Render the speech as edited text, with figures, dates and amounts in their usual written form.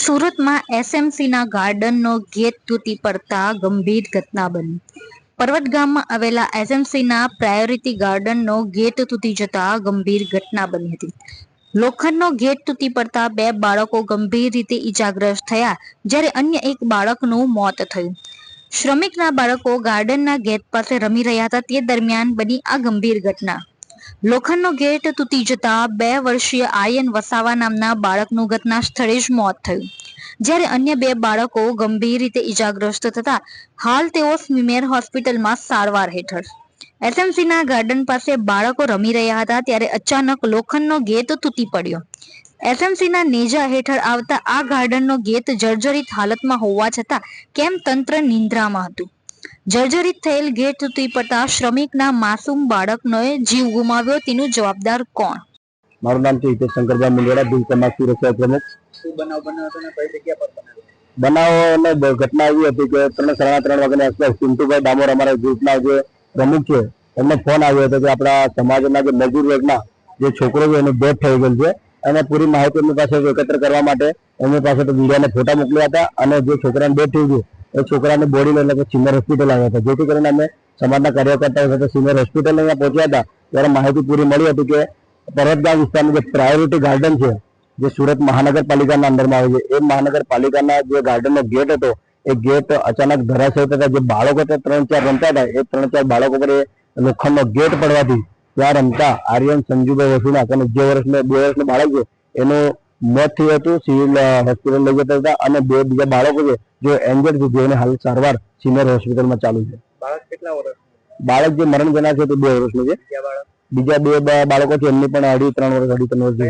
સુરતમાં એસએમસીના ગાર્ડનનો ગેટ તૂટી પડતા ગંભીર ઘટના બની. પર્વત ગામમાં આવેલા એસએમસીના પ્રાયોરિટી ગાર્ડનનો ગેટ તૂટી જતા ગંભીર ઘટના બની હતી. લોખંડનો ગેટ તૂટી પડતા 2 બાળકો ગંભીર રીતે ઈજાગ્રસ્ત થયા, જ્યારે અન્ય એક બાળકનું મોત થયું. શ્રમિકના બાળકો ગાર્ડનના ગેટ પાસે રમી રહ્યા હતા તે દરમિયાન બની આ ગંભીર ઘટના. લોખંડનો ગેટ તૂટી જતા 2 વર્ષીય આર્યન વસાવા નામના બાળકનું ઘટના સ્થળે જ મોત થયું, જ્યારે અન્ય 2 બાળકો ગંભીર રીતે ઈજાગ્રસ્ત થતા હાલ તેઓ સ્મીમેર હોસ્પિટલમાં સારવાર હેઠળ. એસએમસીના ગાર્ડન પાસે બાળકો રમી રહ્યા હતા ત્યારે અચાનક લોખંડનો ગેટ તૂટી પડ્યો. એસએમસીના નેજા હેઠળ આવતા આ ગાર્ડનનો ગેટ જર્જરિત હાલતમાં હોવા છતાં કેમ તંત્ર નિંદ્રામાં હતું. જર્જરિત થયેલ ગેટ તૂટી પડતા શ્રમિકના માસૂમ બાળકનો જીવ ગુમાવ્યો, તેનું જવાબદાર કોણ? મારું નામ છે હિતેશ શંકરભાઈ મુંડેરા, ભીલ સમાજ સુરક્ષા પ્રમુખ. બનાવ ઘટના એવી હતી કે 3:30 વાગ્યાની આસપાસ પિન્ટુભાઈ ડામોર અમારા ગ્રુપના જે પ્રમુખ છે એમને ફોન આવ્યો હતો કે આપણા સમાજના જે મજૂર વર્ગના જે છોકરો છે એનું ડેથ થઈ ગયેલ છે અને પૂરી માહિતી એમની પાસે એકત્ર કરવા માટે એમની પાસે તો વિડીયોના ફોટા મોકલ્યા હતા અને જે છોકરાને ડેથ થઈ ગયું એ છોકરાની બોડી લઈને સિનિયર હોસ્પિટલ આવ્યા હતા, જેથી કરીને અમે સમાજના કાર્યકર્તાઓ સાથે સિનિયર હોસ્પિટલ અહીંયા પહોંચ્યા હતા ત્યારે માહિતી પૂરી મળી હતી કે પરબતગામ વિસ્તારનું જે પ્રાયોરિટી ગાર્ડન છે જે સુરત મહાનગરપાલિકાના અંદરમાં આવે છે, એ મહાનગરપાલિકાના જે ગાર્ડનનો ગેટ હતો એ ગેટ અચાનક ધરાશયી થતા જે બાળકો 3-4 રમતા હતા એ 3-4 બાળકો પર લોખંડનો ગેટ પડવાથી ત્યાં રમતા આર્યન સંજુભાઈ વસુના અને 2 વર્ષનું બાળક છે એનું મોત થયું હતું. સિવિલ હોસ્પિટલ લઈ જતા હતા અને 2 બીજા બાળકો છે જે એન્જર્ડ છે જેને હાલ સારવાર સિનિયર હોસ્પિટલમાં ચાલુ છે. બાળક જે મરણ જનાર છે તે 2 વર્ષનું છે. બીજા 2 બાળકો છે એમની પણ 2.5-3 વર્ષ છે.